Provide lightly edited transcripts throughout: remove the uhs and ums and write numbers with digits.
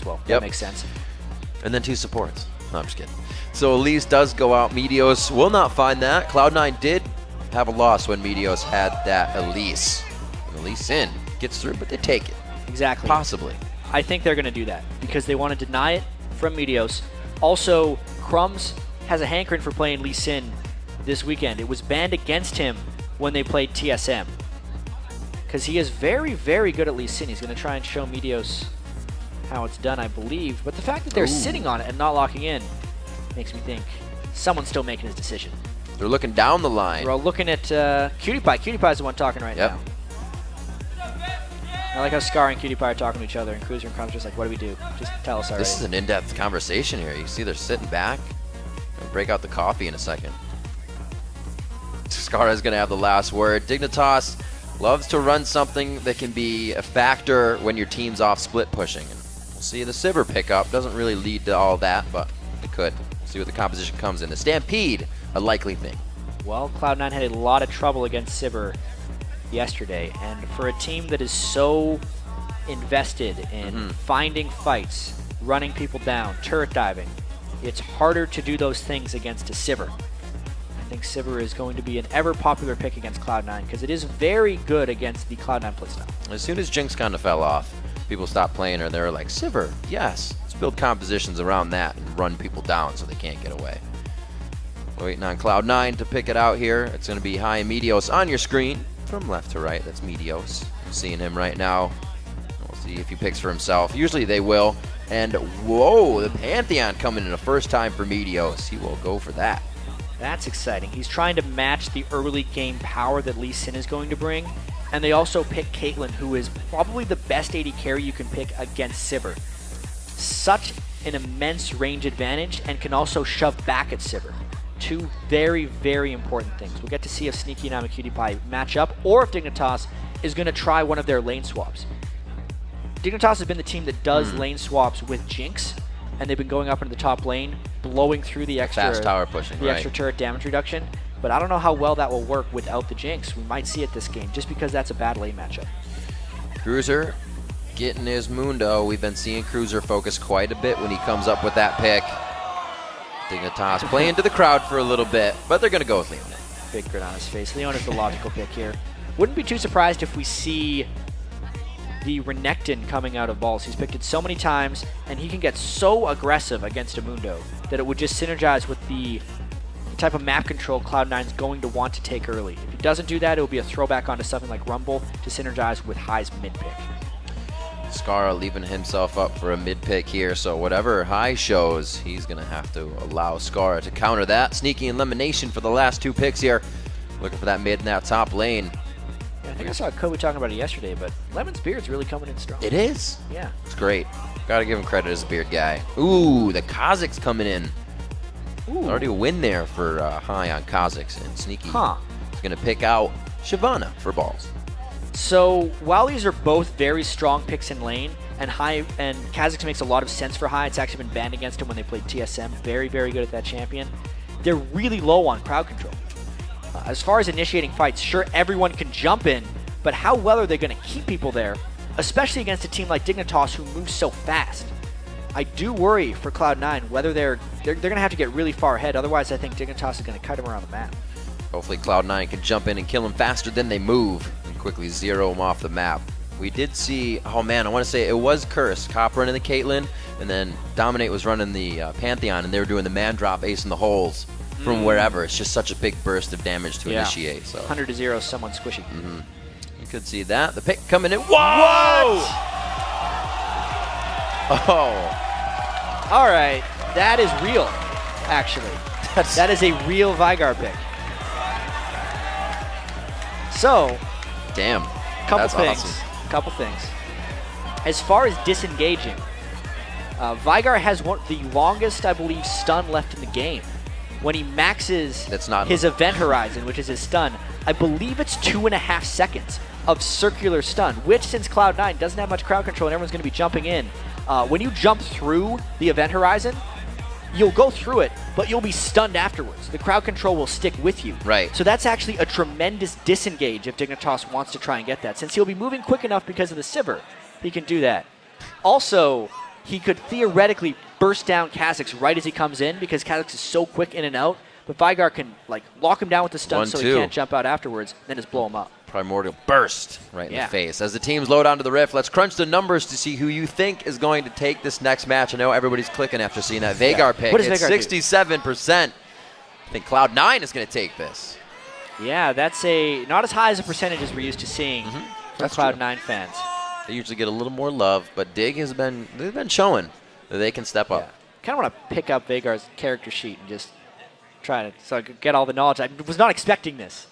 as well. That makes sense. And then 2 supports. No, I'm just kidding. So Elise does go out. Meteos will not find that. Cloud9 did have a loss when Meteos had that Elise. And Elise in gets through, but they take it. Exactly. Possibly. I think they're going to do that because they want to deny it from Meteos. Also, Crumbs has a hankering for playing Lee Sin this weekend. It was banned against him when they played TSM because he is very, very good at Lee Sin. He's going to try and show Meteos how it's done, I believe. But the fact that they're sitting on it and not locking in makes me think someone's still making his decision. They're looking down the line. We're all looking at Cutie Pie. Cutie Pie's the one talking right now. I like how Scar and Cutie Pie are talking to each other, and Cruiser and Crumb's just like, what do we do? Just tell us already. This is an in-depth conversation here. You see they're sitting back. Gonna break out the coffee in a second. Scar is going to have the last word. Dignitas loves to run something that can be a factor when your team's off split pushing. And we'll see the Sivir pickup. Doesn't really lead to all that, but it could. See what the composition comes in. The Stampede, a likely thing. Well, Cloud9 had a lot of trouble against Sivir yesterday, and for a team that is so invested in finding fights, running people down, turret diving, it's harder to do those things against a Sivir. I think Sivir is going to be an ever popular pick against Cloud9 because it is very good against the Cloud9 playstyle. As soon as Jinx kind of fell off, people stopped playing her. They were like, Sivir, yes, let's build compositions around that and run people down so they can't get away. Waiting on Cloud9 to pick it out here. It's going to be High and Meteos on your screen. From left to right, that's Meteos. I'm seeing him right now. We'll see if he picks for himself. Usually they will. And whoa, the Pantheon coming in the first time for Meteos. He will go for that. That's exciting. He's trying to match the early game power that Lee Sin is going to bring. And they also pick Caitlyn, who is probably the best AD carry you can pick against Sivir. Such an immense range advantage and can also shove back at Sivir. 2 very, very important things. We'll get to see if Sneaky and Cutie Pie match up, or if Dignitas is going to try one of their lane swaps. Dignitas has been the team that does lane swaps with Jinx, and they've been going up into the top lane, blowing through the extra fast tower pushing, extra turret damage reduction. But I don't know how well that will work without the Jinx. We might see it this game, just because that's a bad lane matchup. Cruiser getting his Mundo. We've been seeing Cruiser focus quite a bit when he comes up with that pick. Dignitas playing to the crowd for a little bit, but they're going to go with Leona. Big grin on his face. Leona is the logical pick here. Wouldn't be too surprised if we see the Renekton coming out of balls. He's picked it so many times, and he can get so aggressive against a Mundo that it would just synergize with the type of map control Cloud9 is going to want to take early. If he doesn't do that, it will be a throwback onto something like Rumble to synergize with High's mid pick. Scara leaving himself up for a mid pick here, so whatever High shows, he's going to have to allow Scara to counter that. Sneaky elimination for the last 2 picks here. Looking for that mid and that top lane. Yeah, I think I saw Kobe talking about it yesterday, but Lemon's beard's really coming in strong. It is? Yeah. It's great. Got to give him credit as a beard guy. Ooh, the Kazakh's coming in. Ooh. Already a win there for High on Kazakhs, and Sneaky is going to pick out Shyvana for balls. So while these are both very strong picks in lane, and High and Kazakhs makes a lot of sense for High, it's actually been banned against him when they played TSM. Very, very good at that champion. They're really low on crowd control. As far as initiating fights, sure, everyone can jump in, but how well are they going to keep people there, especially against a team like Dignitas who moves so fast? I do worry for Cloud9 whether they're going to have to get really far ahead. Otherwise, I think Dignitas is going to cut him around the map. Hopefully Cloud9 can jump in and kill him faster than they move and quickly zero him off the map. We did see, oh man, I want to say it was Curse. Cop running the Caitlyn, and then Dominate was running the Pantheon, and they were doing the man drop ace in the holes from wherever. It's just such a big burst of damage to initiate. So 100 to 0, someone squishy. You could see that. The pick coming in. Whoa! Oh. All right. That is real, actually. That is a real Vygar pick. So, damn. Couple That's things. awesome. Couple things. As far as disengaging, Vygar has the longest, I believe, stun left in the game. When he maxes his event horizon, which is his stun, I believe it's 2.5 seconds of circular stun, which, since Cloud9 doesn't have much crowd control and everyone's going to be jumping in, when you jump through the event horizon, you'll go through it, but you'll be stunned afterwards. The crowd control will stick with you. Right. So that's actually a tremendous disengage if Dignitas wants to try and get that. Since he'll be moving quick enough because of the Sivir, he can do that. Also, he could theoretically burst down Kha'Zix right as he comes in because Kha'Zix is so quick in and out. But Vygar can like lock him down with the stun so he can't jump out afterwards, then just blow him up. Primordial burst right in the face. As the teams load onto the Rift, let's crunch the numbers to see who you think is going to take this next match. I know everybody's clicking after seeing that Veigar pick. What does it's Veigar 67%. I think Cloud9 is going to take this. Yeah, that's not as high as a percentage as we're used to seeing from Cloud9 fans. They usually get a little more love, but Dig they've been showing that they can step up. Kind of want to pick up Veigar's character sheet and just try to so I could get all the knowledge. I was not expecting this.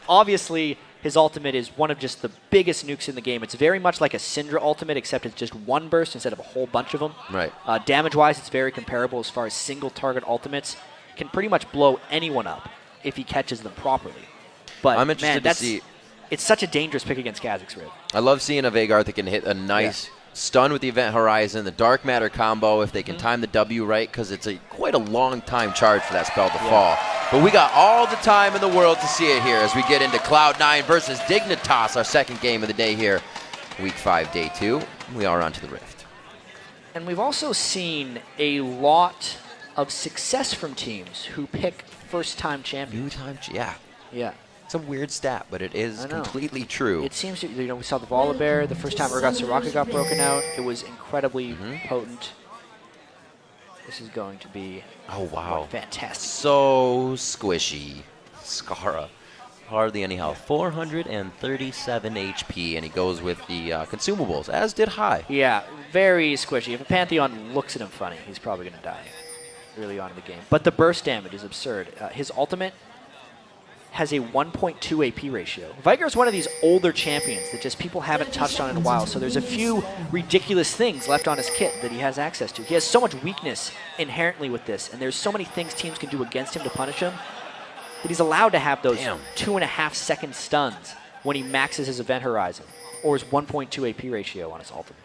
Obviously, his ultimate is one of just the biggest nukes in the game. It's very much like a Syndra ultimate, except it's just one burst instead of a whole bunch of them. Right. Damage-wise, it's very comparable as far as single-target ultimates. Can pretty much blow anyone up if he catches them properly. But I'm interested to see. It's such a dangerous pick against Kha'Zix, Riv. I love seeing a Veigar that can hit a nice stun with the Event Horizon, the Dark Matter combo if they can time the W right, because it's quite a long time charge for that spell to fall. But we got all the time in the world to see it here as we get into Cloud9 versus Dignitas, our second game of the day here. Week 5, day 2. We are on to the Rift. And we've also seen a lot of success from teams who pick first-time champions. Yeah. It's a weird stat, but it is completely true. It seems to, we saw the Volibear, the first time Urgot Soraka got broken out. It was incredibly potent. This is going to be fantastic. So squishy. Skara. Hardly any health. 437 HP, and he goes with the consumables, as did High. Yeah, very squishy. If a Pantheon looks at him funny, he's probably going to die early on in the game. But the burst damage is absurd. His ultimate has a 1.2 AP ratio. Vygar's one of these older champions that just people haven't touched on in a while, so there's a few ridiculous things left on his kit that he has access to. He has so much weakness inherently with this, and there's so many things teams can do against him to punish him, but he's allowed to have those 2.5-second stuns when he maxes his Event Horizon, or his 1.2 AP ratio on his ultimate.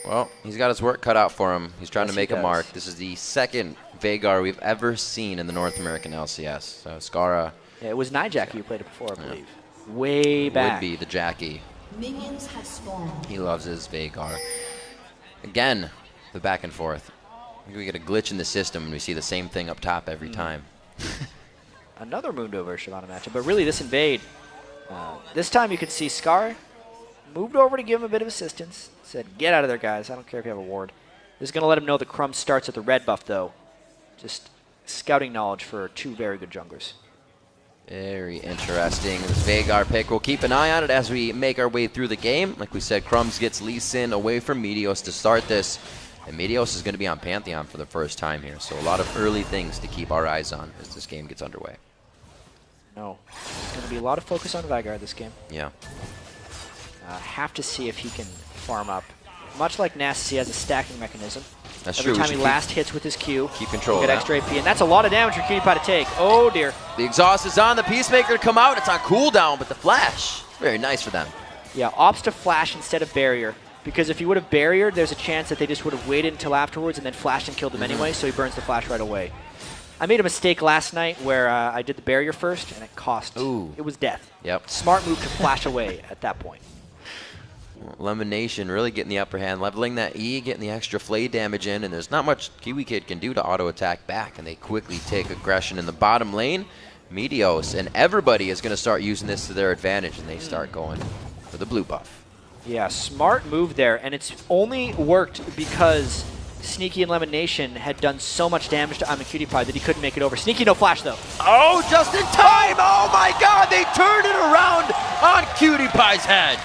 Well, he's got his work cut out for him. He's trying to make a mark. This is the second Veigar we've ever seen in the North American LCS. So Skara. Yeah, it was Nijaki who played it before, I believe. Way back. Would be the Jackie. Minions have spawned. He loves his Veigar. Again, the back and forth. We get a glitch in the system and we see the same thing up top every time. Another Mundo versus Shyvana matchup, but really this invade. This time you could see Scar moved over to give him a bit of assistance. Said, get out of there, guys. I don't care if you have a ward. This is going to let him know that Crumb starts at the red buff, though. Just scouting knowledge for two very good junglers. Very interesting. This Veigar pick, we'll keep an eye on it as we make our way through the game. Like we said, Crumbs gets Lee Sin away from Meteos to start this. And Meteos is going to be on Pantheon for the first time here. So a lot of early things to keep our eyes on as this game gets underway. No. There's going to be a lot of focus on Veigar this game. Yeah. Have to see if he can farm up. Much like Nasus, he has a stacking mechanism. That's Every true. time he last hits with his Q, keep control. Get extra AP, and that's a lot of damage for Cutie Pie to take. Oh dear. The exhaust is on. The Peacemaker to come out. It's on cooldown, but the flash, very nice for them. Yeah, opts to flash instead of barrier, because if he would have barriered, there's a chance that they just would have waited until afterwards and then flashed and killed him anyway. So he burns the flash right away. I made a mistake last night where I did the barrier first, and it cost. Ooh. It was death. Yep. Smart move to flash away at that point. Lemonation really getting the upper hand, leveling that E, getting the extra flay damage in, and there's not much Kiwi Kid can do to auto-attack back, and they quickly take aggression in the bottom lane. Meteos and everybody is going to start using this to their advantage, and they start going for the blue buff. Yeah, smart move there, and it's only worked because Sneaky and Lemonation had done so much damage to Cutie Pie that he couldn't make it over. Sneaky no flash, though. Oh, just in time! Oh my god, they turned it around on Cutie Pie's head!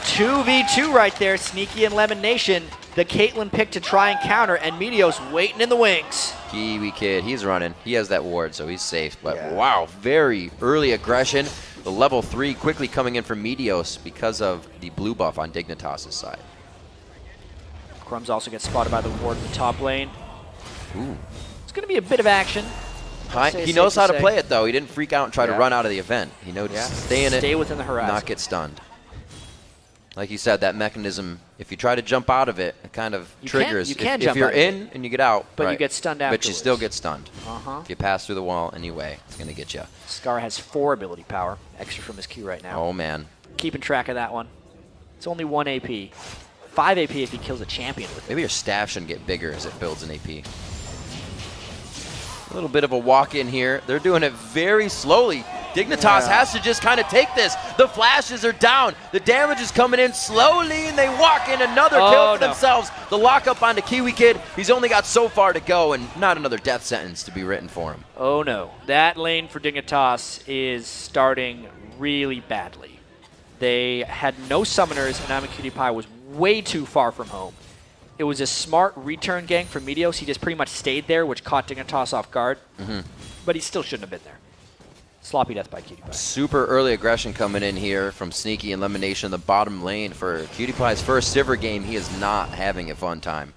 2v2 right there, Sneaky and Lemonation. The Caitlyn pick to try and counter, and Meteos waiting in the wings. Kiwi Kid, he's running. He has that ward, so he's safe. But wow, very early aggression. The level 3 quickly coming in from Meteos because of the blue buff on Dignitas' side. Crumbs also gets spotted by the ward in the top lane. Ooh. It's going to be a bit of action. He knows how to play it, though. He didn't freak out and try to run out of the event. He knows to stay in it, stay within the horizon, not get stunned. Like you said, that mechanism, if you try to jump out of it, it kind of triggers. If you're in and you get out, but you get stunned afterwards. But you still get stunned. If you pass through the wall anyway, it's going to get you. Scar has 4 ability power, extra from his Q right now. Oh, man. Keeping track of that one. It's only 1 AP. 5 AP if he kills a champion with it. Maybe your staff shouldn't get bigger as it builds an AP. A little bit of a walk in here. They're doing it very slowly. Dignitas has to just kind of take this. The flashes are down. The damage is coming in slowly, and they walk in another kill for themselves. The lockup onto Kiwi Kid. He's only got so far to go, and not another death sentence to be written for him. Oh no. That lane for Dignitas is starting really badly. They had no summoners, and AmaCutiePie was way too far from home. It was a smart return gank from Meteos. He just pretty much stayed there, which caught Dignitas off guard. But he still shouldn't have been there. Sloppy death by CutiePie. Super early aggression coming in here from Sneaky and Lemonation in the bottom lane. For CutiePie's first Sivir game, he is not having a fun time.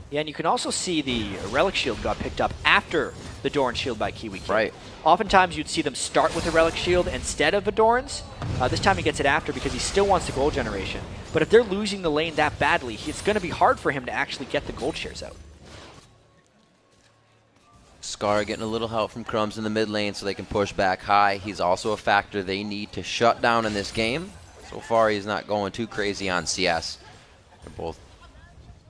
Yeah, and you can also see the Relic Shield got picked up after the Doran Shield by Kiwi Kid. Right. Oftentimes you'd see them start with a Relic Shield instead of a Doran's. This time he gets it after because he still wants the gold generation. But if they're losing the lane that badly, it's going to be hard for him to actually get the gold shares out. Scar getting a little help from Crumbs in the mid lane so they can push back high. He's also a factor they need to shut down in this game. So far, he's not going too crazy on CS. They're both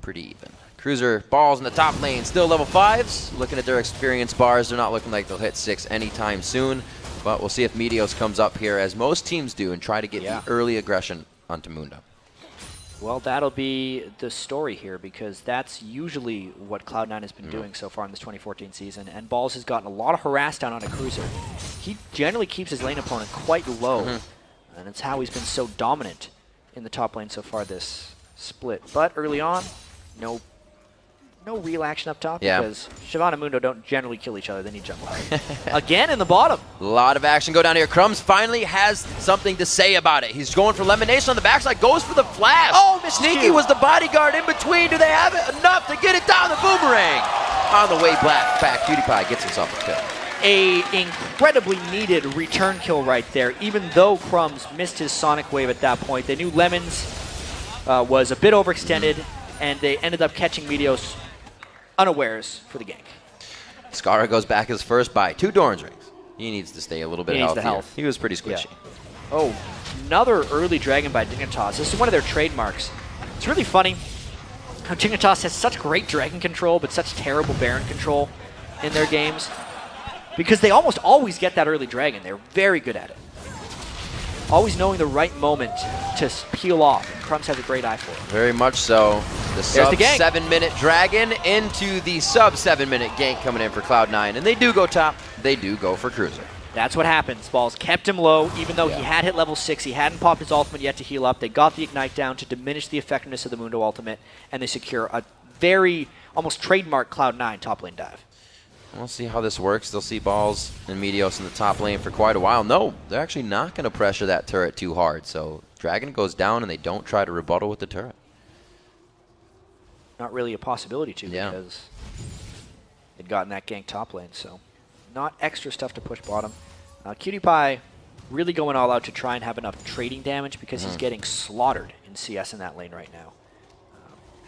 pretty even. Cruiser balls in the top lane, still level 5s. Looking at their experience bars, they're not looking like they'll hit 6 anytime soon. But we'll see if Meteos comes up here, as most teams do, and try to get the early aggression onto Mundo. Well, that'll be the story here, because that's usually what Cloud9 has been doing so far in this 2014 season. And Balls has gotten a lot of harass down on a Cruiser. He generally keeps his lane opponent quite low, and it's how he's been so dominant in the top lane so far this split. But early on, no real action up top, because Siobhan and Mundo don't generally kill each other. They need jungle. Again in the bottom. A lot of action go down here. Crumbs finally has something to say about it. He's going for Lemonation on the backside, goes for the flash. Oh, Sneaky was the bodyguard in between. Do they have it enough to get it down the boomerang? On the way back, CutiePie gets himself a kill. A incredibly needed return kill right there, even though Crumbs missed his Sonic Wave at that point. They knew Lemons was a bit overextended, and they ended up catching Meteos unawares for the gank. Skara goes back his first by 2 Doran's rings. He needs to stay a little bit healthier. Health. He was pretty squishy. Yeah. Oh, another early dragon by Dignitas. This is one of their trademarks. It's really funny how Dignitas has such great dragon control, but such terrible Baron control in their games, because they almost always get that early dragon. They're very good at it. Always knowing the right moment to peel off. And Crumbs has a great eye for it. Very much so. The sub 7-minute dragon into the sub 7-minute gank coming in for Cloud9. And they do go top. They do go for Cruiser. That's what happens. Balls kept him low, even though he had hit level 6. He hadn't popped his ultimate yet to heal up. They got the Ignite down to diminish the effectiveness of the Mundo ultimate, and they secure a very, almost trademark Cloud9 top lane dive. We'll see how this works. They'll see Balls and Meteos in the top lane for quite a while. No, they're actually not going to pressure that turret too hard. So Dragon goes down, and they don't try to rebuttal with the turret. Not really a possibility to, because they'd gotten that gank top lane. So not extra stuff to push bottom. CutiePie really going all out to try and have enough trading damage, because he's getting slaughtered in CS in that lane right now.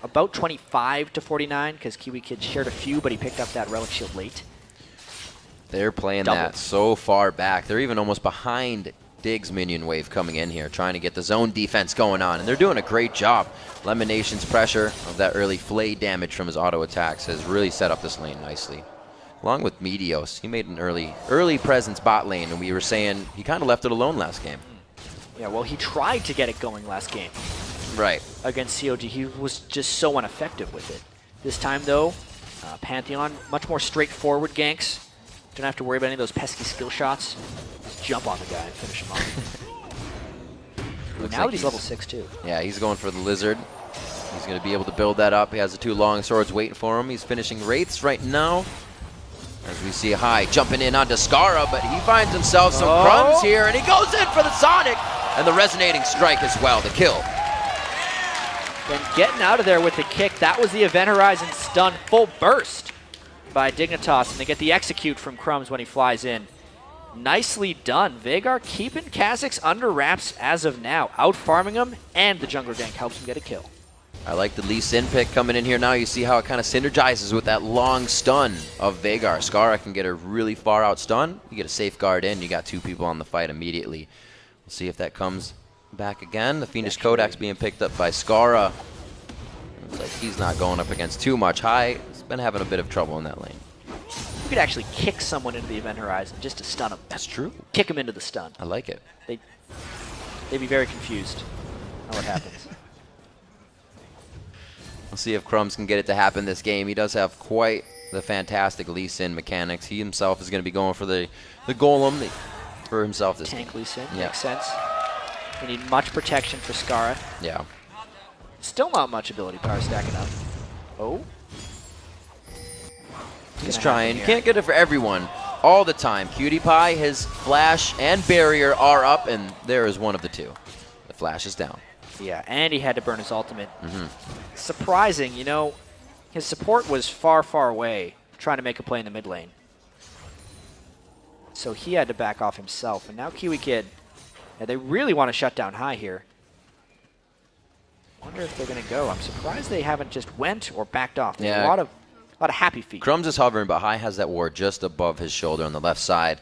About 25 to 49, because Kiwi Kid shared a few, but he picked up that Relic Shield late. They're playing that so far back. They're even almost behind Dig's minion wave coming in here, trying to get the zone defense going on, and they're doing a great job. Lemonation's pressure of that early flay damage from his auto attacks has really set up this lane nicely. Along with Meteos, he made an early presence bot lane, and we were saying he kind of left it alone last game. Yeah, well, he tried to get it going last game. Right. Against COG, he was just so ineffective with it. This time, though, Pantheon, much more straightforward ganks. Don't have to worry about any of those pesky skill shots. Just jump on the guy and finish him off. Now that he's level 6, too. Yeah, he's going for the Lizard. He's going to be able to build that up. He has the 2 long swords waiting for him. He's finishing Wraiths right now. As we see High jumping in onto Skara, but he finds himself some crumbs here, and he goes in for the Sonic! And the resonating strike as well, the kill. Then getting out of there with the kick, that was the Event Horizon stun full burst by Dignitas, and they get the execute from Crumbs when he flies in. Nicely done. Veigar keeping Kha'Zix under wraps as of now, out-farming him, and the jungler gank helps him get a kill. I like the Lee Sin pick coming in here now. You see how it kind of synergizes with that long stun of Veigar. Skara can get a really far out stun. You get a safeguard in, you got 2 people on the fight immediately. We'll see if that comes back again. The Fiendish Kodak's being picked up by Skara. Looks like he's not going up against too much high. He's been having a bit of trouble in that lane. You could actually kick someone into the event horizon just to stun them. That's true. Kick them into the stun. I like it. They'd be very confused on what happens. We'll see if Crumbs can get it to happen this game. He does have quite the fantastic Lee Sin mechanics. He himself is going to be going for the golem for himself this Tank game. Lee Sin, Yeah. makes sense. We need much protection for Skara. Yeah. Still not much ability power stacking up. Oh. He's trying. Can't get it for everyone all the time. Cutie Pie, his flash and barrier are up, and there is one of the two. The flash is down. Yeah, and he had to burn his ultimate. Surprising, you know, his support was far, far away trying to make a play in the mid lane. So he had to back off himself. And now Kiwi Kid, yeah, they really want to shut down high here. Wonder if they're going to go. I'm surprised they haven't just went or backed off. There's a lot of happy feet. Crumbs is hovering, but High has that ward just above his shoulder on the left side.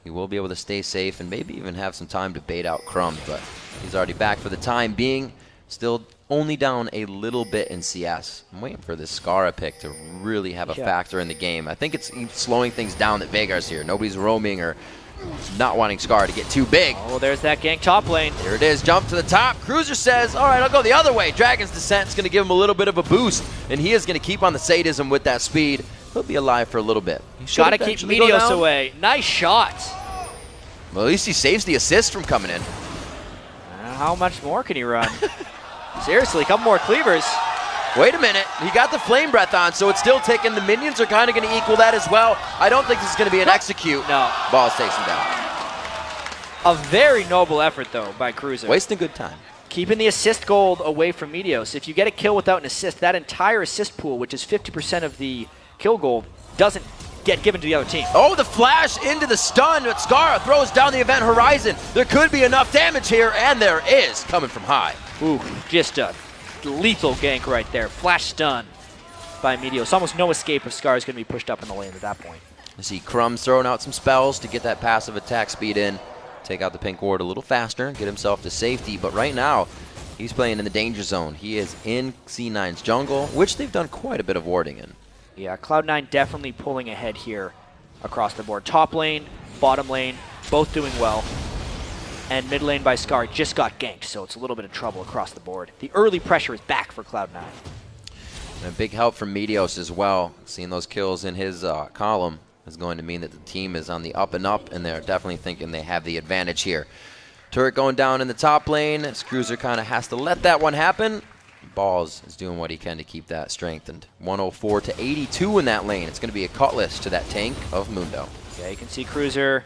He will be able to stay safe and maybe even have some time to bait out Crumbs, but he's already back for the time being. Still only down a little bit in CS. I'm waiting for this Skara pick to really have a factor in the game. I think it's slowing things down that Vegar's here. Nobody's roaming or not wanting Skara to get too big. Oh, there's that gank top lane. There it is, jump to the top. Cruiser says, all right, I'll go the other way. Dragon's Descent is going to give him a little bit of a boost, and he is going to keep on the sadism with that speed. He'll be alive for a little bit. Got to keep Meteos away. Nice shot. Well, at least he saves the assist from coming in. How much more can he run? Seriously, a couple more cleavers. Wait a minute. He got the Flame Breath on, so it's still ticking. The minions are kind of going to equal that as well. I don't think this is going to be an execute. No. Balls takes him down. A very noble effort, though, by Cruiser. Wasting good time. Keeping the assist gold away from Meteos. If you get a kill without an assist, that entire assist pool, which is 50% of the kill gold, doesn't get given to the other team. Oh, the flash into the stun, but Skara throws down the event horizon. There could be enough damage here, and there is, coming from High. Ooh, just a lethal gank right there. Flash stun by Meteos. Almost no escape if Scar is going to be pushed up in the lane at that point. You see Crumbs throwing out some spells to get that passive attack speed in. Take out the pink ward a little faster, get himself to safety. But right now, he's playing in the danger zone. He is in C9's jungle, which they've done quite a bit of warding in. Yeah, Cloud9 definitely pulling ahead here across the board. Top lane, bottom lane, both doing well. And mid lane by Scar just got ganked, so it's a little bit of trouble across the board. The early pressure is back for Cloud9. And a big help from Meteos as well. Seeing those kills in his column is going to mean that the team is on the up and up, and they're definitely thinking they have the advantage here. Turret going down in the top lane. Cruiser kind of has to let that one happen. Balls is doing what he can to keep that strengthened. 104 to 82 in that lane. It's going to be a cutlass to that tank of Mundo. Yeah, you can see Cruiser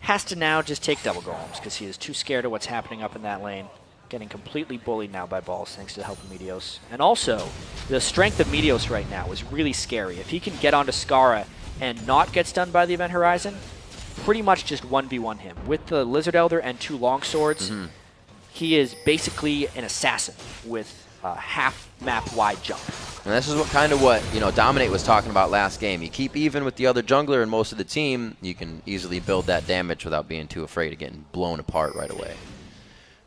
has to now just take double golems because he is too scared of what's happening up in that lane. Getting completely bullied now by Balls thanks to the help of Meteos. And also, the strength of Meteos right now is really scary. If he can get onto Skara and not get stunned by the event horizon, pretty much just 1v1 him. With the Lizard Elder and 2 longswords, he is basically an assassin with a half map wide jump. And this is what Dominate was talking about last game. You keep even with the other jungler and most of the team, you can easily build that damage without being too afraid of getting blown apart right away.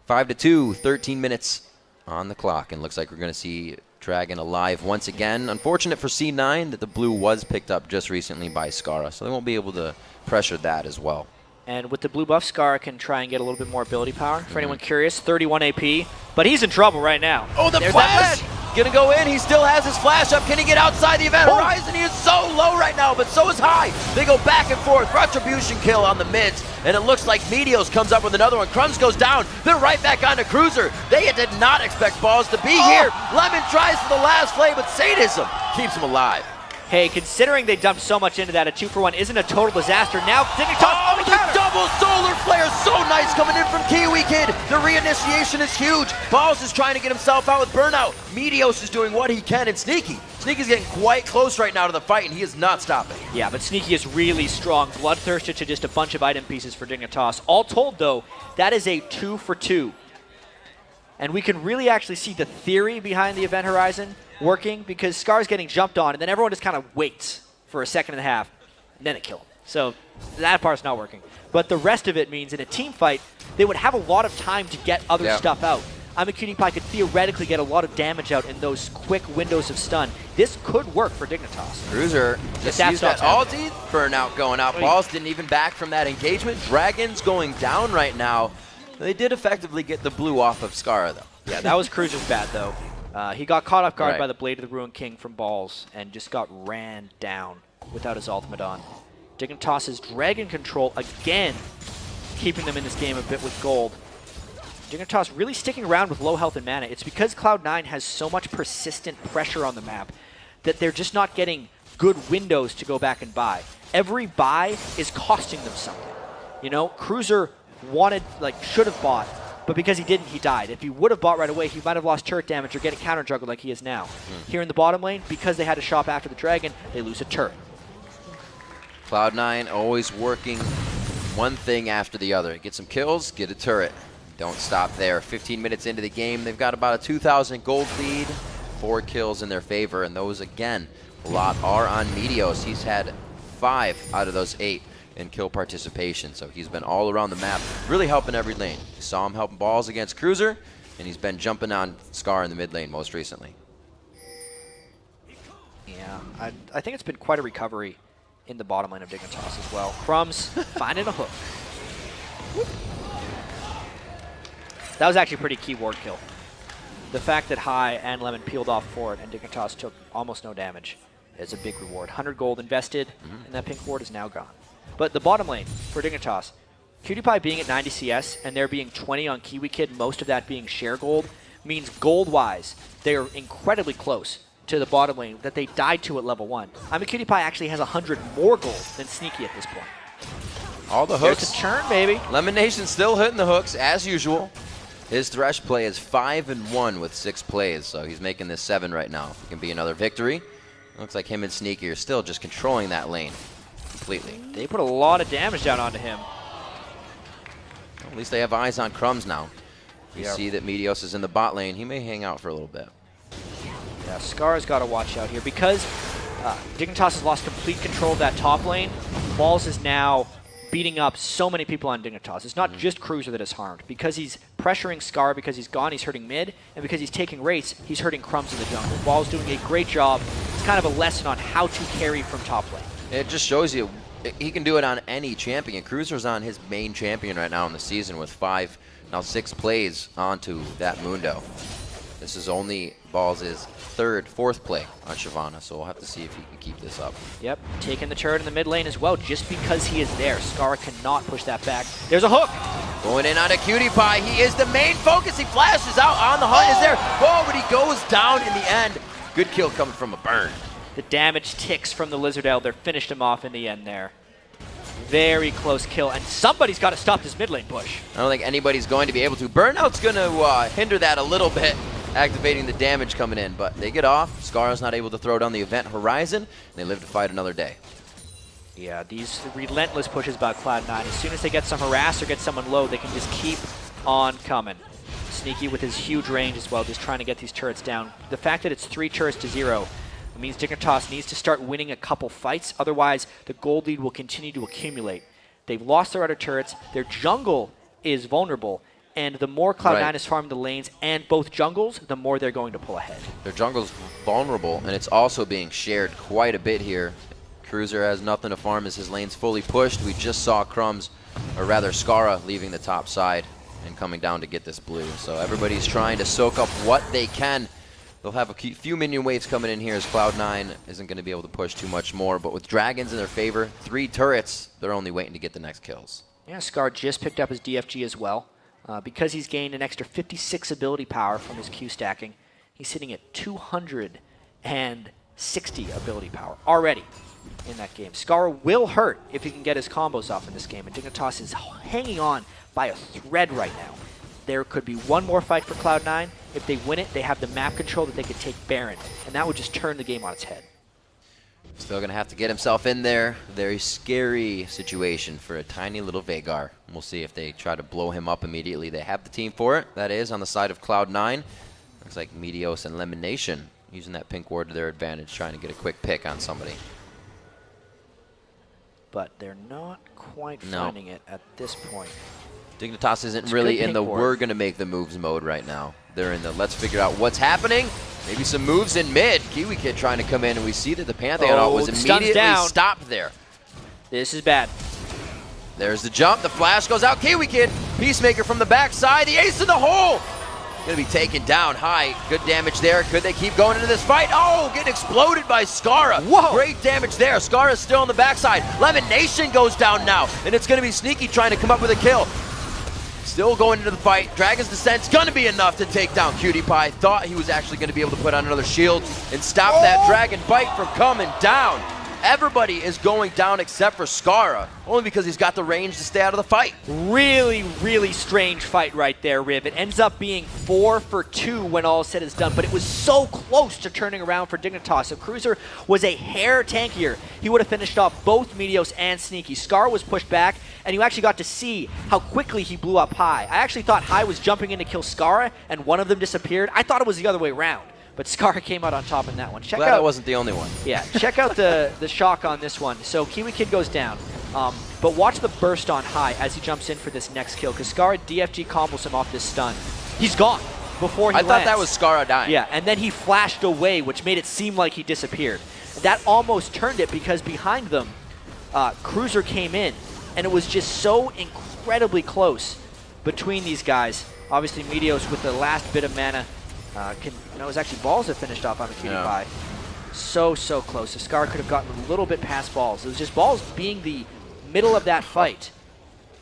5-2, 13 minutes on the clock, and looks like we're going to see Dragon alive once again. Unfortunate for C9 that the blue was picked up just recently by Skara, so they won't be able to pressure that as well. And with the blue buff, Skara can try and get a little bit more ability power. For anyone curious, 31 AP, but he's in trouble right now. Oh, the flash! Gonna go in, he still has his flash up. Can he get outside the event horizon? He is so low right now, but so is High. They go back and forth. Retribution kill on the mids, and it looks like Meteos comes up with another one. Crumbs goes down. They're right back onto Cruiser. They did not expect Balls to be here. Lemon tries for the last play, but sadism keeps him alive. Hey, considering they dumped so much into that, a 2-for-1 isn't a total disaster. Now, Dignitas the double solar flare, so nice coming in from Kiwi Kid. The reinitiation is huge. Balls is trying to get himself out with burnout. Meteos is doing what he can, and Sneaky. Sneaky's getting quite close right now to the fight, and he is not stopping. Yeah, but Sneaky is really strong. Bloodthirsted to just a bunch of item pieces for Dignitas. All told, though, that is a 2-for-2. And we can really actually see the theory behind the event horizon working because Scar's getting jumped on, and then everyone just kind of waits for a second and a half, and then it kills him. So that part's not working. But the rest of it means in a team fight, they would have a lot of time to get other stuff out. I'm a Cutie Pie could theoretically get a lot of damage out in those quick windows of stun. This could work for Dignitas. Cruiser just used that ulti. Burnout going out. Balls didn't even back from that engagement. Dragons going down right now. They did effectively get the blue off of Scar, though. Yeah, that was Cruiser's bad, though. He got caught off guard by the Blade of the Ruined King from Balls and just got ran down without his ultimate on. Dignitas' Dragon control again, keeping them in this game a bit with gold. Dignitas really sticking around with low health and mana. It's because Cloud9 has so much persistent pressure on the map that they're just not getting good windows to go back and buy. Every buy is costing them something. You know, Cruiser should have bought, but because he didn't, he died. If he would have bought right away, he might have lost turret damage or get it counter juggled like he is now. Here in the bottom lane, because they had to shop after the dragon, they lose a turret. Cloud9 always working one thing after the other. Get some kills, get a turret. Don't stop there. 15 minutes into the game, they've got about a 2,000 gold lead. 4 kills in their favor, and those, again, a lot are on Meteos. He's had 5 out of those 8 in kill participation, so he's been all around the map, really helping every lane. You saw him helping Balls against Cruiser, and he's been jumping on Scar in the mid lane most recently. Yeah, I think it's been quite a recovery in the bottom lane of Dignitas as well. Crumbs finding a hook. That was actually a pretty key ward kill. The fact that High and Lemon peeled off for it and Dignitas took almost no damage is a big reward. 100 gold invested, and that pink ward is now gone. But the bottom lane for Dignitas, Cutie Pie being at 90 CS and there being 20 on Kiwi Kid, most of that being share gold, means gold-wise, they're incredibly close to the bottom lane that they died to at level 1. I'm a Cutie Pie actually has 100 more gold than Sneaky at this point. All the hooks. There's a churn, baby. Lemon Nation still hitting the hooks, as usual. His Thresh play is 5-1 with 6 plays, so he's making this 7 right now. It can be another victory. Looks like him and Sneaky are still just controlling that lane completely. They put a lot of damage down onto him. Well, at least they have eyes on Crumbs now. You see that Meteos is in the bot lane. He may hang out for a little bit. Yeah, Scar's got to watch out here. Because Dignitas has lost complete control of that top lane, Balls is now beating up so many people on Dignitas. It's not just Cruiser that is harmed. Because he's pressuring Scar, because he's gone, he's hurting mid, and because he's taking rates, he's hurting Crumbs in the jungle. Ball's doing a great job. It's kind of a lesson on how to carry from top lane. It just shows you he can do it on any champion. Cruiser's on his main champion right now in the season with 6 plays onto that Mundo. This is only Balls' fourth play on Shyvana, so we'll have to see if he can keep this up. Yep, taking the turret in the mid lane as well, just because he is there. Scar cannot push that back. There's a hook! Going in on a Cutie Pie. He is the main focus. He flashes out on the hunt. Is there? Oh, but he goes down in the end. Good kill coming from a burn. The damage ticks from the Lizard Elder. Finished him off in the end there. Very close kill, and somebody's got to stop this mid lane push. I don't think anybody's going to be able to. Burnout's going to hinder that a little bit, activating the damage coming in, but they get off. Scar's not able to throw down the event horizon, and they live to fight another day. Yeah, these relentless pushes by Cloud9. As soon as they get some harass or get someone low, they can just keep on coming. Sneaky with his huge range as well, just trying to get these turrets down. The fact that it's 3 turrets to 0 means Dignitas needs to start winning a couple fights, otherwise the gold lead will continue to accumulate. They've lost their other turrets, their jungle is vulnerable, and the more Cloud9 is farming the lanes and both jungles, the more they're going to pull ahead. Their jungle's vulnerable, and it's also being shared quite a bit here. Cruiser has nothing to farm as his lane's fully pushed. We just saw Crumbs, or rather Scara, leaving the top side and coming down to get this blue. So everybody's trying to soak up what they can. They'll have a few minion waves coming in here as Cloud9 isn't going to be able to push too much more. But with Dragons in their favor, 3 turrets, they're only waiting to get the next kills. Yeah, Scar just picked up his DFG as well. Because he's gained an extra 56 ability power from his Q stacking, he's sitting at 260 ability power already in that game. Scar will hurt if he can get his combos off in this game, and Dignitas is hanging on by a thread right now. There could be one more fight for Cloud9. If they win it, they have the map control that they could take Baron, and that would just turn the game on its head. Still going to have to get himself in there. Very scary situation for a tiny little Veigar. We'll see if they try to blow him up immediately. They have the team for it. That is on the side of Cloud9. Looks like Meteos and Lemon Nation using that pink ward to their advantage, trying to get a quick pick on somebody. but they're not quite finding it at this point. Dignitas isn't really in the we're going to make the moves mode right now. They're in the let's figure out what's happening. Maybe some moves in mid. Kiwi Kid trying to come in, and we see that the Pantheon was immediately stopped there. This is bad. There's the jump. The flash goes out. Kiwi Kid, Peacemaker from the backside. The ace in the hole. Going to be taken down high. Good damage there. Could they keep going into this fight? Oh, getting exploded by Skara. Whoa. Great damage there. Skara's still on the backside. Lemon Nation goes down now, and it's going to be Sneaky trying to come up with a kill. Still going into the fight. Dragon's Descent's going to be enough to take down Cutie Pie. Thought he was actually going to be able to put on another shield and stop that Dragon Bite from coming down. Everybody is going down except for Skara, only because he's got the range to stay out of the fight. Really, really strange fight right there, Riv. It ends up being 4 for 2 when all is said is done, but it was so close to turning around for Dignitas. If Cruiser was a hair tankier, he would have finished off both Meteos and Sneaky. Skara was pushed back, and you actually got to see how quickly he blew up High. I actually thought High was jumping in to kill Skara, and one of them disappeared. I thought it was the other way around. But Skara came out on top in that one. Glad I wasn't the only one. Yeah, check out the shock on this one. So Kiwi Kid goes down, but watch the burst on High as he jumps in for this next kill, because Skara DFG combos him off this stun. He's gone before he lands. I thought that was Skara dying. Yeah, and then he flashed away, which made it seem like he disappeared. That almost turned it, because behind them, Cruiser came in, and it was just so incredibly close between these guys. Obviously, Meteos with the last bit of mana. It was actually Balls that finished off on the Cutie Pie. So close. If Scar could have gotten a little bit past Balls. It was just Balls being the middle of that fight.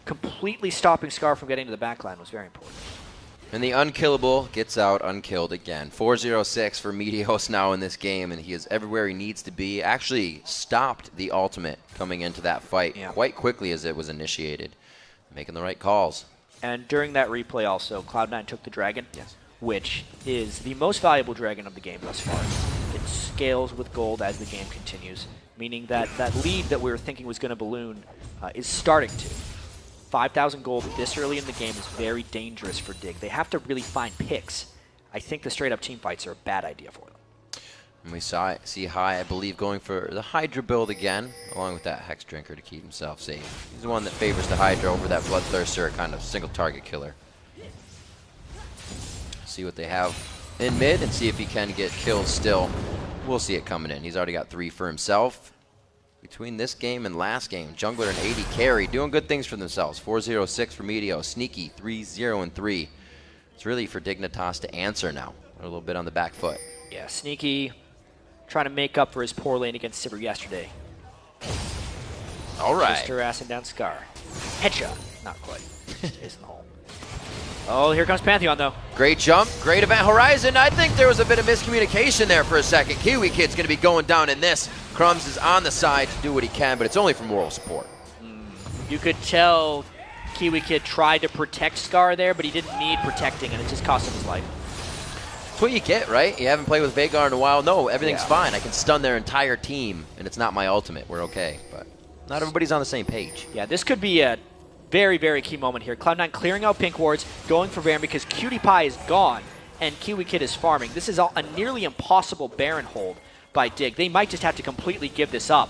Completely stopping Scar from getting to the backline was very important. And the unkillable gets out unkilled again. 4-0-6 for Meteos now in this game, and he is everywhere he needs to be. Actually stopped the ultimate coming into that fight quite quickly as it was initiated. Making the right calls. And during that replay also, Cloud9 took the Dragon. Yes. Which is the most valuable dragon of the game thus far. It scales with gold as the game continues, meaning that that lead that we were thinking was going to balloon is starting to. 5,000 gold this early in the game is very dangerous for Dig. They have to really find picks. I think the straight-up team fights are a bad idea for them. And we see High, I believe, going for the Hydra build again, along with that Hex Drinker to keep himself safe. He's the one that favors the Hydra over that Bloodthirster, kind of single-target killer. See what they have in mid and see if he can get kills still. We'll see it coming in. He's already got 3 for himself. Between this game and last game, Jungler and 80 carry, doing good things for themselves. 4-0-6 for Meteos, Sneaky 3-0-3. It's really for Dignitas to answer now. A little bit on the back foot. Yeah, Sneaky trying to make up for his poor lane against Sivir yesterday. All right. Just harassing down Scar. Headshot. Not quite. Stays in the hole. Oh, here comes Pantheon, though. Great jump, great event horizon. I think there was a bit of miscommunication there for a second. Kiwi Kid's going to be going down in this. Crumbs is on the side to do what he can, but it's only for moral support. You could tell Kiwi Kid tried to protect Scar there, but he didn't need protecting, and it just cost him his life. That's what you get, right? You haven't played with Veigar in a while. No, everything's fine. I can stun their entire team, and it's not my ultimate. We're okay, but not everybody's on the same page. Yeah, this could be a very, very key moment here. Cloud9 clearing out pink wards, going for Baron because Cutie Pie is gone and Kiwi Kid is farming. This is a nearly impossible Baron hold by Dig. They might just have to completely give this up.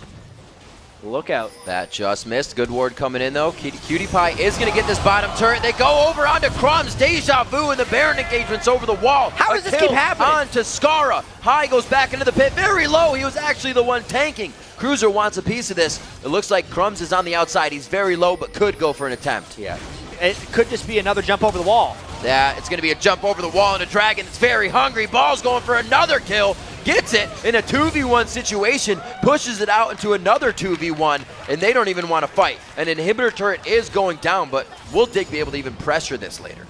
Look out. That just missed. Good ward coming in, though. Cutie Pie is going to get this bottom turret. They go over onto Crumbs. Deja Vu, and the Baron engagement's over the wall. How does this keep happening? On to Skara. High goes back into the pit. Very low. He was actually the one tanking. Cruiser wants a piece of this. It looks like Crumbs is on the outside. He's very low, but could go for an attempt. Yeah. It could just be another jump over the wall. Yeah, it's going to be a jump over the wall, and a Dragon that's very hungry. Ball's going for another kill. Gets it in a 2v1 situation, pushes it out into another 2v1, and they don't even want to fight. An inhibitor turret is going down, but will Dig be able to even pressure this later?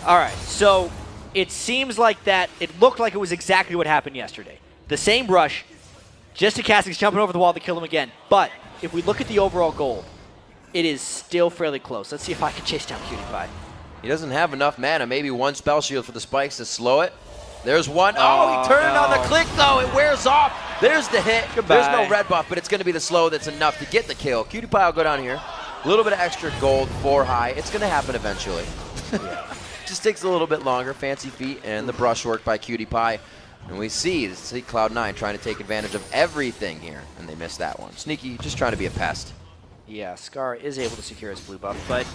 All right, so it seems like that it looked like it was exactly what happened yesterday. The same brush, just Stochastic's jumping over the wall to kill him again. But if we look at the overall gold, it is still fairly close. Let's see if I can chase down Cutie Pie. He doesn't have enough mana. Maybe one spell shield for the spikes to slow it. There's one. Oh, he turned on the click, though. It wears off. There's the hit. Goodbye. There's no red buff, but it's going to be the slow that's enough to get the kill. Cutie Pie will go down here. A little bit of extra gold for High. It's going to happen eventually. Just takes a little bit longer. Fancy feet and the brush work by Cutie Pie. And we see Cloud9 trying to take advantage of everything here, and they missed that one. Sneaky just trying to be a pest. Yeah, Scar is able to secure his blue buff, but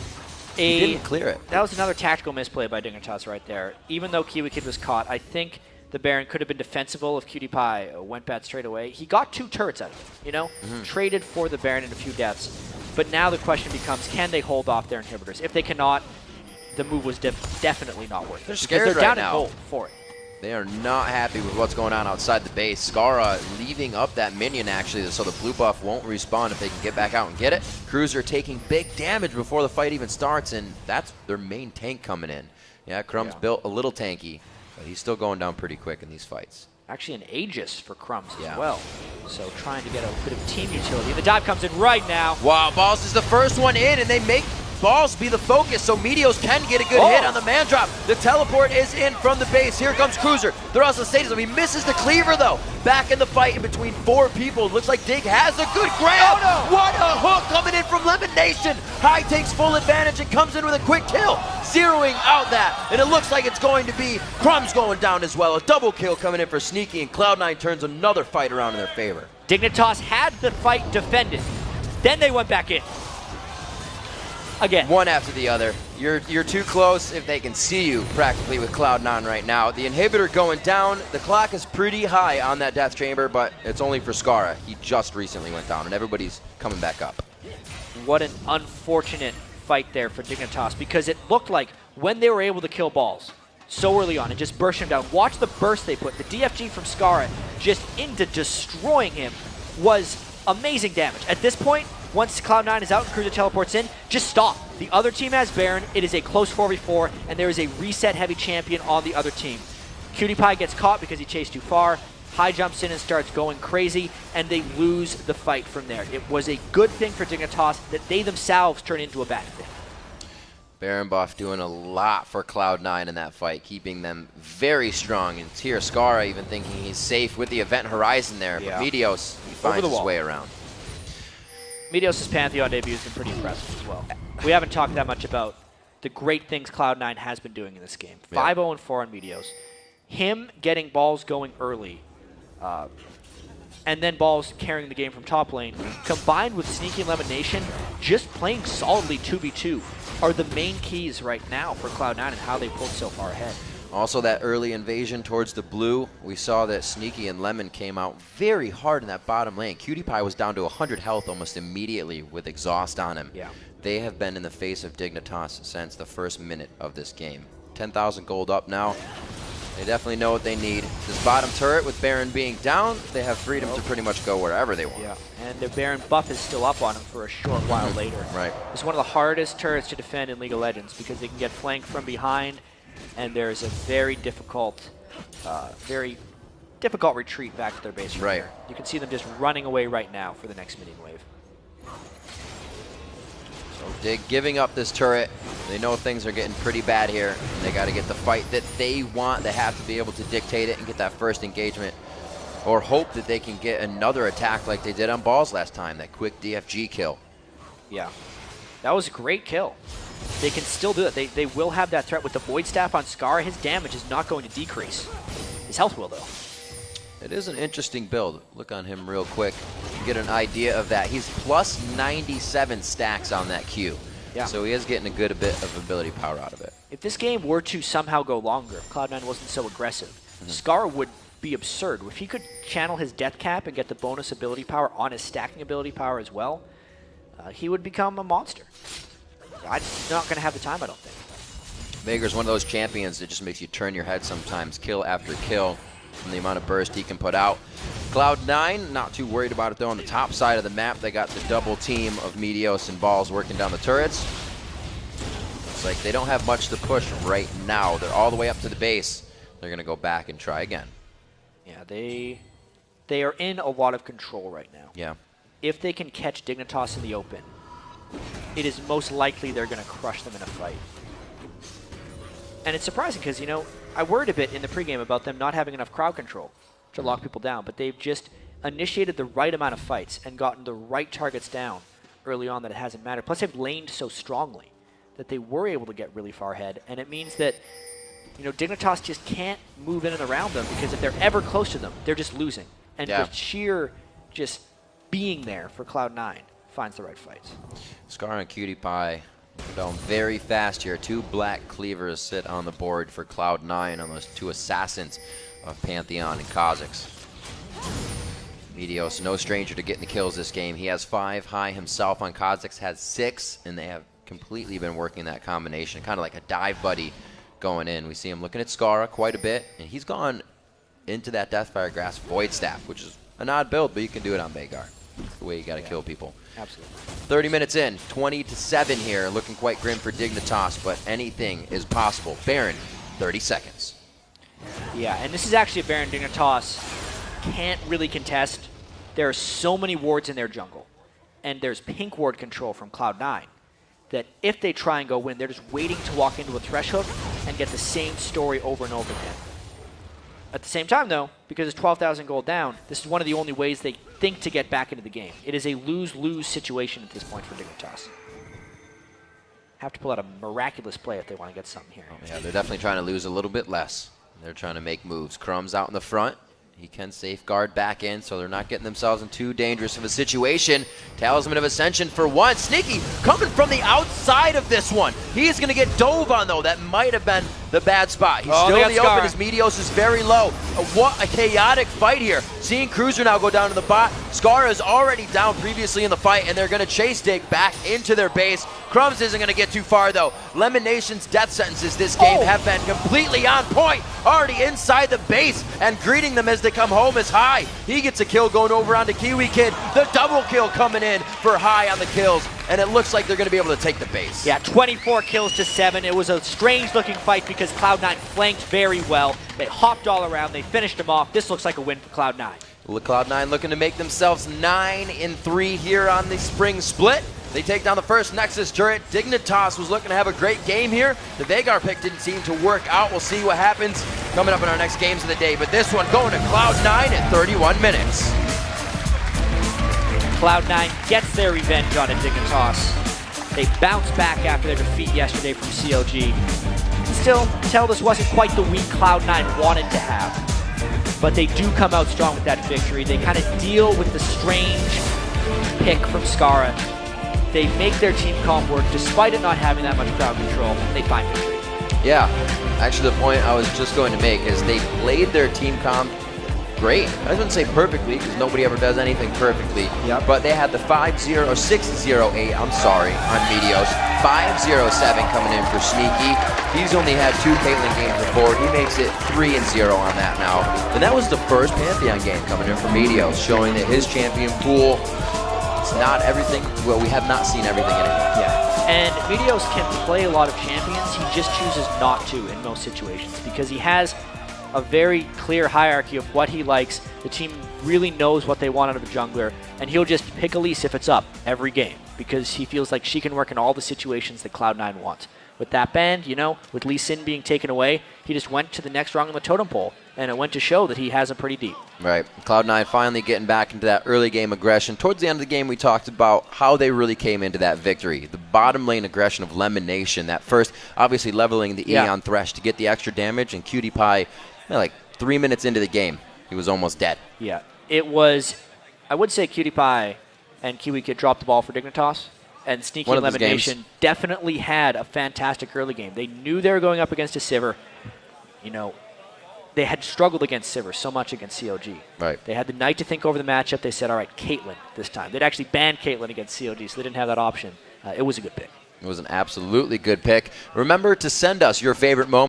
he didn't clear it. That was another tactical misplay by Dignitas right there. Even though Kiwi Kid was caught, I think the Baron could have been defensible if Cutie Pie went bad straight away. He got 2 turrets out of it, you know? Traded for the Baron and a few deaths. But now the question becomes, can they hold off their inhibitors? If they cannot, the move was definitely not worth it. They're scared they're right down now. in gold for it. They are not happy with what's going on outside the base. Skara leaving up that minion, actually, so the blue buff won't respawn if they can get back out and get it. Cruiser taking big damage before the fight even starts, and that's their main tank coming in. Yeah, Crumb's built a little tanky, but he's still going down pretty quick in these fights. Actually an Aegis for Crumbs as well. So trying to get a bit of team utility. The dive comes in right now. Wow, Balls is the first one in, and they make Balls be the focus, so Meteos can get a good hit on the man drop. The teleport is in from the base. Here comes Cruiser. They're also stages. He misses the cleaver, though. Back in the fight in between 4 people. Looks like Dig has a good grab. Oh, no. What a hook coming in from Lemon Nation. High takes full advantage and comes in with a quick kill. Zeroing out that, and it looks like it's going to be Crumbs going down as well. A double kill coming in for Sneaky, and Cloud9 turns another fight around in their favor. Dignitas had the fight defended. Then they went back in. Again. One after the other. You're too close if they can see you practically with Cloud9 right now. The inhibitor going down. The clock is pretty high on that death chamber, but it's only for Skara. He just recently went down, and everybody's coming back up. What an unfortunate fight there for Dignitas, because it looked like when they were able to kill Balls so early on and just burst him down, watch the burst they put. The DFG from Skara just into destroying him was amazing damage. At this point, once Cloud9 is out and Cruiser teleports in, just stop. The other team has Baron. It is a close 4v4, and there is a reset heavy champion on the other team. Cutie Pie gets caught because he chased too far. High jumps in and starts going crazy, and they lose the fight from there. It was a good thing for Dignitas that they themselves turn into a bad thing. Baron buff doing a lot for Cloud9 in that fight, keeping them very strong. And here, Skara even thinking he's safe with the event horizon there, but Meteos, he finds his way around. Meteos' Pantheon debut has been pretty impressive as well. We haven't talked that much about the great things Cloud9 has been doing in this game. 5-0-4 on Meteos. Him getting Balls going early, and then Balls carrying the game from top lane, combined with Sneaky and Lemon Nation, just playing solidly 2v2 are the main keys right now for Cloud9 and how they pulled so far ahead. Also, that early invasion towards the blue, we saw that Sneaky and Lemon came out very hard in that bottom lane. Cutie Pie was down to 100 health almost immediately with exhaust on him. Yeah. They have been in the face of Dignitas since the first minute of this game. 10,000 gold up now. They definitely know what they need. This bottom turret, with Baron being down, they have freedom to pretty much go wherever they want. Yeah, and the Baron buff is still up on him for a short while later. Right. It's one of the hardest turrets to defend in League of Legends because they can get flanked from behind, and there's a very difficult retreat back to their base from there. You can see them just running away right now for the next minion wave. So Dig giving up this turret. They know things are getting pretty bad here, and they got to get the fight that they want. They have to be able to dictate it and get that first engagement, or hope that they can get another attack like they did on Balls last time, that quick DFG kill. Yeah, that was a great kill. They can still do it. They will have that threat with the Void Staff on Scar. His damage is not going to decrease. His health will, though. It is an interesting build. Look on him real quick. You get an idea of that. He's plus 97 stacks on that Q. Yeah. So he is getting a good bit of ability power out of it. If this game were to somehow go longer, if Cloud9 wasn't so aggressive, Scar would be absurd. If he could channel his death cap and get the bonus ability power on his stacking ability power as well, he would become a monster. I'm not going to have the time, I don't think. Vagr's one of those champions that just makes you turn your head sometimes, kill after kill, from the amount of burst he can put out. Cloud9, not too worried about it though. On the top side of the map, they got the double team of Meteos and Balls working down the turrets. It's like they don't have much to push right now. They're all the way up to the base. They're going to go back and try again. Yeah, they are in a lot of control right now. Yeah. If they can catch Dignitas in the open, it is most likely they're going to crush them in a fight. And it's surprising because, you know, I worried a bit in the pregame about them not having enough crowd control to lock people down, but they've just initiated the right amount of fights and gotten the right targets down early on that it hasn't mattered. Plus, they've laned so strongly that they were able to get really far ahead, and it means that, you know, Dignitas just can't move in and around them because if they're ever close to them, they're just losing. And the sheer just being there for Cloud9 finds the right fights. Scar and Cutie Pie going very fast here. 2 black cleavers sit on the board for Cloud9 on those 2 assassins of Pantheon and Kha'Zix. Meteos, no stranger to getting the kills this game. He has 5 high himself on Kha'Zix, has 6, and they have completely been working that combination, kind of like a dive buddy going in. We see him looking at Skara quite a bit, and he's gone into that Deathfire Grasp Void Staff, which is an odd build, but you can do it on Veigar. That's the way you got to kill people. Absolutely. 30 minutes in, 20-7 here, looking quite grim for Dignitas, but anything is possible. Baron, 30 seconds. Yeah, and this is actually a Baron Dignitas can't really contest. There are so many wards in their jungle, and there's pink ward control from Cloud9 that if they try and go win, they're just waiting to walk into a thresh hook and get the same story over and over again. At the same time, though, because it's 12,000 gold down, this is one of the only ways they think to get back into the game. It is a lose-lose situation at this point for Dignitas. Have to pull out a miraculous play if they want to get something here. Oh, yeah, they're definitely trying to lose a little bit less. They're trying to make moves. Crumb's out in the front. He can safeguard back in, so they're not getting themselves in too dangerous of a situation. Talisman of Ascension for one. Sneaky coming from the outside of this one. He's going to get dove on, though. That might have been the bad spot. He's still in the open. His Meteos is very low. What a chaotic fight here. Seeing Cruiser now go down to the bot. Scar is already down previously in the fight, and they're going to chase Dig back into their base. Crumbs isn't going to get too far, though. Lemon Nation's death sentences this game have been completely on point. Already inside the base, and greeting them as they come home is High. He gets a kill going over onto Kiwi Kid. The double kill coming in for High on the kills, and it looks like they're going to be able to take the base. Yeah, 24 kills to 7. It was a strange-looking fight because Cloud9 flanked very well. They hopped all around. They finished him off. This looks like a win for Cloud9. Well, Cloud9 looking to make themselves 9-3 here on the spring split. They take down the first Nexus turret. Dignitas was looking to have a great game here. The Veigar pick didn't seem to work out. We'll see what happens coming up in our next games of the day. But this one going to Cloud9 at 31 minutes. Cloud9 gets their revenge on a Dignitas. They bounce back after their defeat yesterday from CLG. Still, tell this wasn't quite the week Cloud9 wanted to have. But they do come out strong with that victory. They kind of deal with the strange pick from Skara. They make their team comp work despite it not having that much crowd control. They find victory. Yeah, actually the point I was just going to make is they played their team comp great. I wouldn't say perfectly because nobody ever does anything perfectly. Yep. But they had the 5-0 or 6-0-8, I'm sorry, on Meteos. 5-0-7 coming in for Sneaky. He's only had 2 Caitlyn games before. He makes it 3-0 on that now. And that was the first Pantheon game coming in for Meteos, showing that his champion pool, it's not everything. Well, we have not seen everything in it. Yeah. And Meteos can play a lot of champions. He just chooses not to in most situations because he has a very clear hierarchy of what he likes. The team really knows what they want out of a jungler, and he'll just pick Elise if it's up every game because he feels like she can work in all the situations that Cloud9 wants. With that band, you know, with Lee Sin being taken away, he just went to the next rung on the totem pole, and it went to show that he has them pretty deep. Right. Cloud9 finally getting back into that early game aggression. Towards the end of the game, we talked about how they really came into that victory. The bottom lane aggression of Lemon Nation, that first, obviously leveling the Eon Thresh to get the extra damage, and Cutie Pie, like 3 minutes into the game, he was almost dead. Yeah. It was, I would say Cutie Pie and Kiwi Kid dropped the ball for Dignitas. And Sneaky and Lemon Nation definitely had a fantastic early game. They knew they were going up against a Sivir. You know, they had struggled against Sivir so much against CLG. Right. They had the night to think over the matchup. They said, all right, Caitlyn this time. They'd actually banned Caitlyn against CLG, so they didn't have that option. It was a good pick. It was an absolutely good pick. Remember to send us your favorite moment.